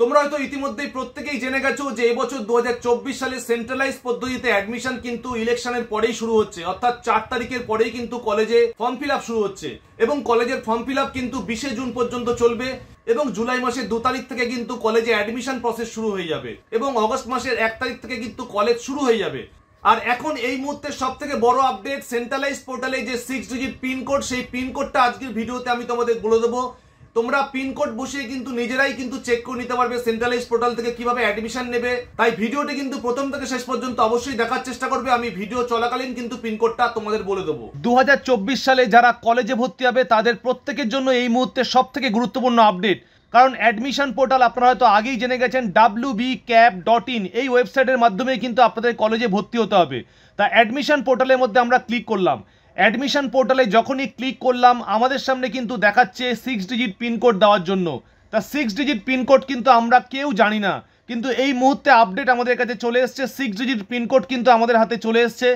তোমরা হয়তো ইতিমধ্যেই প্রত্যেকেই জেনে গেছো যে এবছর 2024 সালে সেন্ট্রালাইজ পদ্ধতিতে অ্যাডমিশন কিন্তু ইলেকশনের পরেই শুরু হচ্ছে, অর্থাৎ 4 তারিখের পরেই কিন্তু কলেজে ফর্ম ফিল আপ শুরু হচ্ছে এবং কলেজের ফর্ম ফিল আপ কিন্তু 20 জুন পর্যন্ত চলবে এবং জুলাই মাসের 2 তারিখ থেকে কিন্তু কলেজে অ্যাডমিশন প্রসেস শুরু হয়ে যাবে এবং অগস্ট মাসের 1 তারিখ থেকে কিন্তু কলেজ শুরু হয়ে যাবে। আর এখন এই মুহূর্তে সব থেকে বড় আপডেট, সেন্ট্রালাইজ পোর্টালে যে 6 ডিজিট পিনকোড, সেই পিনকোডটা আজকের ভিডিওতে আমি তোমাদের বলে দেবো। তোমরা পিনকোড বসিয়ে কিন্তু নিজেরাই কিন্তু চেক করে নিতে পারবে সেন্ট্রালাইজ পোর্টাল থেকে কিভাবে অ্যাডমিশন নেবে। তাই ভিডিওটি কিন্তু প্রথম থেকে শেষ পর্যন্ত অবশ্যই দেখার চেষ্টা করবে। আমি ভিডিও চলাকালীন কিন্তু পিনকোডটা তোমাদের বলে দেবো। 2024 সালে যারা কলেজে ভর্তি হবে তাদের প্রত্যেকের জন্য এই মুহূর্তে সব থেকে গুরুত্বপূর্ণ আপডেট, কারণ অ্যাডমিশন পোর্টাল আপনারা হয়তো আগেই জেনে গেছেন wbcap.in এই ওয়েবসাইটের মাধ্যমে কিন্তু আপনাদের কলেজে ভর্তি হতে হবে। তা অ্যাডমিশন পোর্টালের মধ্যে আমরা ক্লিক করলাম। অ্যাডমিশন পোর্টালে যখনই ক্লিক করলাম আমাদের সামনে কিন্তু দেখাচ্ছে 6 ডিজিট পিনকোড দেওয়ার জন্য। তা 6 ডিজিট পিনকোড কিন্তু আমরা কেউ জানি না, কিন্তু এই মুহূর্তে আপডেট আমাদের কাছে চলে এসছে। 6 ডিজিট পিনকোড কিন্তু আমাদের হাতে চলে এসছে।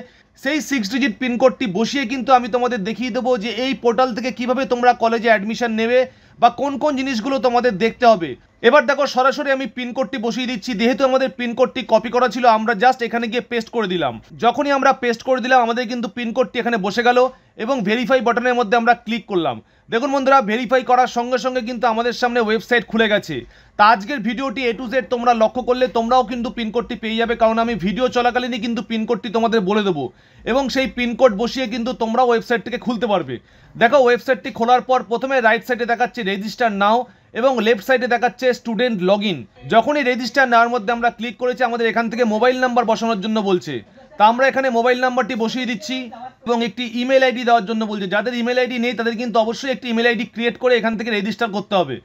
সেই 6 ডিজিট পিনকোডটি বসিয়ে কিন্তু আমি তোমাদের দেখিয়ে দেবো যে এই পোর্টাল থেকে কিভাবে তোমরা কলেজে অ্যাডমিশন নেবে বা কোন কোন জিনিসগুলো তোমাদের দেখতে হবে। এবার দেখো সরাসরি আমি পিনকোডটি বসিয়ে দিচ্ছি। যেহেতু আমাদের পিনকোডটি কপি করা ছিল, আমরা জাস্ট এখানে গিয়ে পেস্ট করে দিলাম। যখনই আমরা পেস্ট করে দিলাম আমাদের কিন্তু পিনকোডটি এখানে বসে গেল এবং ভেরিফাই বাটনের মধ্যে আমরা ক্লিক করলাম। দেখুন বন্ধুরা, ভেরিফাই করার সঙ্গে সঙ্গে কিন্তু আমাদের সামনে ওয়েবসাইট খুলে গেছে। তা আজকের ভিডিওটি A to Z তোমরা লক্ষ্য করলে তোমরাও কিন্তু পিনকোডটি পেয়ে যাবে, কারণ আমি ভিডিও চলাকালীনই কিন্তু পিনকোডটি তোমাদের বলে দেবো এবং সেই পিনকোড বসিয়ে কিন্তু তোমরা ওয়েবসাইটটিকে খুলতে পারবে। দেখো ওয়েবসাইটটি খোলার পর প্রথমে রাইট সাইডে দেখাচ্ছে রেজিস্টার নাও এবং লেফট সাইডে দেখাচ্ছে স্টুডেন্ট লগ ইন। যখনই রেজিস্টার নেওয়ার মধ্যে আমরা ক্লিক করেছি আমাদের এখান থেকে মোবাইল নাম্বার বসানোর জন্য বলছে। তা আমরা এখানে মোবাইল নাম্বারটি বসিয়ে দিচ্ছি এবং একটি ইমেল আইডি দেওয়ার জন্য বলছে। যাদের ইমেল আইডি নেই তাদের কিন্তু অবশ্যই একটি ইমেল আইডি ক্রিয়েট করে এখান থেকে রেজিস্টার করতে হবে।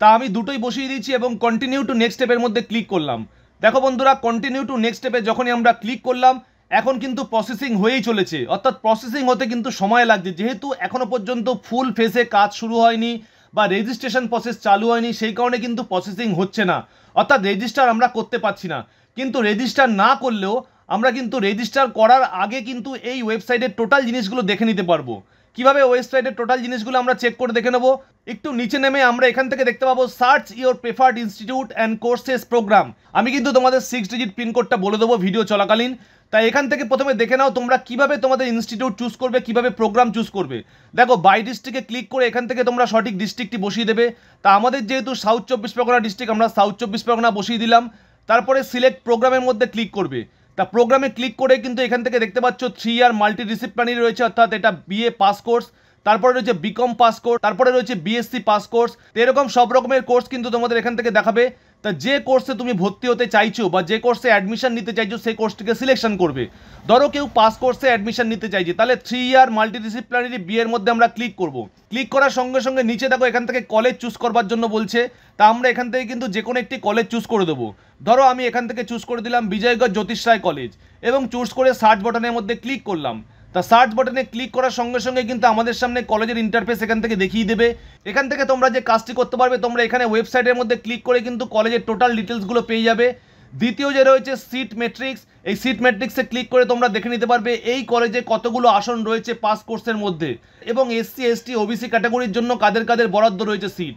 তা আমি দুটোই বসিয়ে দিচ্ছি এবং কন্টিনিউ টু নেক্সট স্টেপের মধ্যে ক্লিক করলাম। দেখো বন্ধুরা, কন্টিনিউ টু নেক্সট স্টেপে যখনই আমরা ক্লিক করলাম এখন কিন্তু প্রসেসিং হয়েই চলেছে, অর্থাৎ প্রসেসিং হতে কিন্তু সময় লাগছে। যেহেতু এখনো পর্যন্ত ফুল ফেসে কাজ শুরু হয়নি বা রেজিস্ট্রেশন প্রসেস চালু হয়নি, সেই কারণে কিন্তু প্রসেসিং হচ্ছে না, অর্থাৎ রেজিস্টার আমরা করতে পারছি না। কিন্তু রেজিস্টার না করলেও আমরা কিন্তু রেজিস্টার করার আগে কিন্তু এই ওয়েবসাইটের টোটাল জিনিসগুলো দেখে নিতে পারবো। কিভাবে ওয়েবসাইটের টোটাল জিনিসগুলো আমরা চেক করে দেখে নেবো, একটু নিচে নেমে আমরা এখান থেকে দেখতে পাবো search your preferred institute and courses program. আমি কিন্তু তোমাদের 6 ডিজিট পিনকোডটা বলে দেবো ভিডিও চলাকালীন। তাই এখান থেকে প্রথমে দেখে নাও তোমরা কিভাবে তোমাদের ইনস্টিটিউট চুজ করবে, কিভাবে প্রোগ্রাম চুজ করবে। দেখো বাই ডিস্ট্রিক্টে ক্লিক করে এখান থেকে তোমরা সঠিক ডিস্ট্রিক্টটি বসিয়ে দেবে। তা আমাদের যেহেতু সাউথ 24 পরগনা ডিস্ট্রিক্ট, আমরা সাউথ 24 পরগনা বসিয়ে দিলাম। তারপরে সিলেক্ট প্রোগ্রামের মধ্যে ক্লিক করবে। তা প্রোগ্রামে ক্লিক করে কিন্তু এখান থেকে দেখতে পাচ্ছ 3 ইয়ার মাল্টি ডিসিপ্লিনারি রয়েছে, অর্থাৎ এটা বিএ পাস কোর্স, তারপরে রয়েছে বিকম পাস কোর্স, তারপরে রয়েছে বিএসসি পাস কোর্স। এরকম সব রকমের কোর্স কিন্তু তোমাদের এখান থেকে দেখাবে। তা যে কোর্সে তুমি ভর্তি হতে চাইছো বা যে কোর্সে অ্যাডমিশন নিতে চাইছো সেই কোর্সটিকে সিলেকশন করবে। ধরো কেউ পাস কোর্সে অ্যাডমিশন নিতে চাইছে, তাহলে 3 ইয়ার মাল্টিডিসিপ্লিনারি বিএর মধ্যে আমরা ক্লিক করব। ক্লিক করার সঙ্গে সঙ্গে নিচে দেখো এখান থেকে কলেজ চুজ করবার জন্য বলছে। তা আমরা এখান থেকে কিন্তু যে কোনো একটি কলেজ চুজ করে দেবো। ধরো আমি এখান থেকে চুজ করে দিলাম বিজয়গড় জ্যোতিষ রায় কলেজ এবং চুজ করে সার্চ বাটনের মধ্যে ক্লিক করলাম। তা সার্চ বাটনে ক্লিক করার সঙ্গে সঙ্গে কিন্তু আমাদের সামনে কলেজের ইন্টারফেস এখান থেকে দেখিয়ে দেবে। এখান থেকে তোমরা যে কাজটি করতে পারবে, তোমরা এখানে ওয়েবসাইটের মধ্যে ক্লিক করে কিন্তু কলেজের টোটাল ডিটেলসগুলো পেয়ে যাবে। দ্বিতীয় যে রয়েছে সিট ম্যাট্রিক্স, এই সিট ম্যাট্রিক্সে ক্লিক করে তোমরা দেখে নিতে পারবে এই কলেজে কতগুলো আসন রয়েছে পাস কোর্সের মধ্যে এবং এসসি এসটি ওবিসি ক্যাটাগরির জন্য কাদের কাদের বরাদ্দ রয়েছে সিট।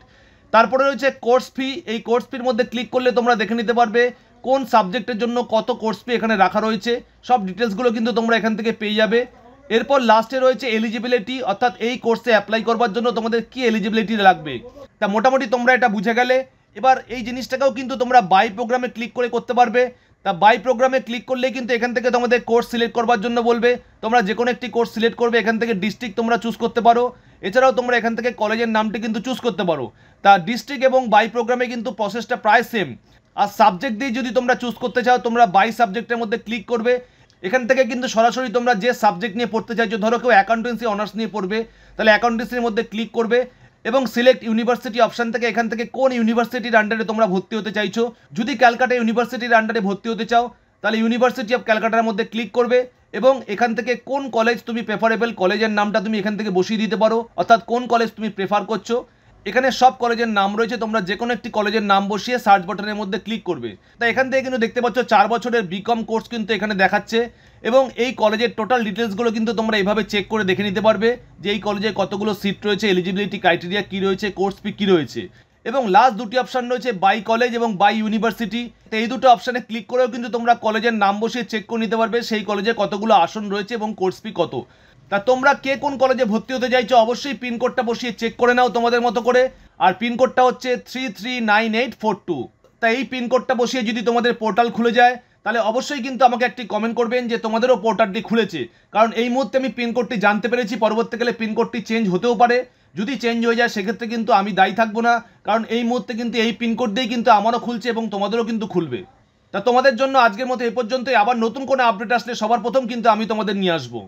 তারপরে রয়েছে কোর্স ফি, এই কোর্স ফির মধ্যে ক্লিক করলে তোমরা দেখে নিতে পারবে কোন সাবজেক্টের জন্য কত কোর্স ফি এখানে রাখা রয়েছে। সব ডিটেলসগুলো কিন্তু তোমরা এখান থেকে পেয়ে যাবে। এরপর লাস্টে রয়েছে এলিজিবিলিটি, অর্থাৎ এই কোর্সে অ্যাপ্লাই করবার জন্য তোমাদের কি এলিজিবিলিটি লাগবে। তা মোটামুটি তোমরা এটা বুঝে গেলে। এবার এই জিনিসটাকেও কিন্তু তোমরা বাই প্রোগ্রামে ক্লিক করে করতে পারবে। তা বাই প্রোগ্রামে ক্লিক করলেই কিন্তু এখান থেকে তোমাদের কোর্স সিলেক্ট করবার জন্য বলবে। তোমরা যে কোনো একটি কোর্স সিলেক্ট করবে, এখান থেকে ডিস্ট্রিক্ট তোমরা চুজ করতে পারো। এছাড়াও তোমরা এখান থেকে কলেজের নামটি কিন্তু চুজ করতে পারো। তা ডিস্ট্রিক্ট এবং বাই প্রোগ্রামে কিন্তু প্রসেসটা প্রায় সেম। আর সাবজেক্ট দিয়ে যদি তোমরা চুজ করতে চাও তোমরা বাই সাবজেক্টের মধ্যে ক্লিক করবে। এখান থেকে কিন্তু সরাসরি তোমরা যে সাবজেক্ট নিয়ে পড়তে চাইছো, ধরো কেউ অ্যাকাউন্টেন্সি অনার্স নিয়ে পড়বে, তাহলে অ্যাকাউন্টেন্সির মধ্যে ক্লিক করবে এবং সিলেক্ট ইউনিভার্সিটি অপশন থেকে এখান থেকে কোন ইউনিভার্সিটির আন্ডারে তোমরা ভর্তি হতে চাইছো। যদি ক্যালকাটা ইউনিভার্সিটির আন্ডারে ভর্তি হতে চাও তাহলে ইউনিভার্সিটি অফ ক্যালকাটার মধ্যে ক্লিক করবে এবং এখান থেকে কোন কলেজ তুমি প্রেফারেবল কলেজের নামটা তুমি এখান থেকে বসিয়ে দিতে পারো, অর্থাৎ কোন কলেজ তুমি প্রেফার করছো। এখানে সব কলেজের নাম রয়েছে, তোমরা যে কোনো একটি কলেজের নাম বসিয়ে সার্চ বাটনের মধ্যে ক্লিক করবে। তাই এখান থেকে কিন্তু দেখতে পাচ্ছ 4 বছরের বিকম কোর্স কিন্তু এখানে দেখাচ্ছে এবং এই কলেজের টোটাল ডিটেলসগুলো কিন্তু তোমরা এইভাবে চেক করে দেখে নিতে পারবে যে এই কলেজে কতগুলো সিট রয়েছে, এলিজিবিলিটি ক্রাইটেরিয়া কী রয়েছে, কোর্স ফি কী রয়েছে। এবং লাস্ট দুটি অপশান রয়েছে বাই কলেজ এবং বাই ইউনিভার্সিটি। তো এই দুটো অপশানে ক্লিক করেও কিন্তু তোমরা কলেজের নাম বসিয়ে চেক করে নিতে পারবে সেই কলেজে কতগুলো আসন রয়েছে এবং কোর্স ফি কত। তা তোমরা কে কোন কলেজে ভর্তি হতে চাইছো অবশ্যই পিনকোডটা বসিয়ে চেক করে নাও তোমাদের মতো করে। আর পিনকোডটা হচ্ছে 339842। তাই এই পিনকোডটা বসিয়ে যদি তোমাদের পোর্টাল খুলে যায় তাহলে অবশ্যই কিন্তু আমাকে একটি কমেন্ট করবেন যে তোমাদেরও পোর্টালটি খুলেছে, কারণ এই মুহূর্তে আমি পিনকোডটি জানতে পেরেছি, পরবর্তীকালে পিনকোডটি চেঞ্জ হতেও পারে। যদি চেঞ্জ হয়ে যায় সেক্ষেত্রে কিন্তু আমি দায়ী থাকবো না, কারণ এই মুহূর্তে কিন্তু এই পিনকোড দিয়েই কিন্তু আমারও খুলছে এবং তোমাদেরও কিন্তু খুলবে। তা তোমাদের জন্য আজকের মতো এই পর্যন্তই। আবার নতুন কোনো আপডেট আসলে সবার প্রথম কিন্তু আমি তোমাদের নিয়ে আসবো।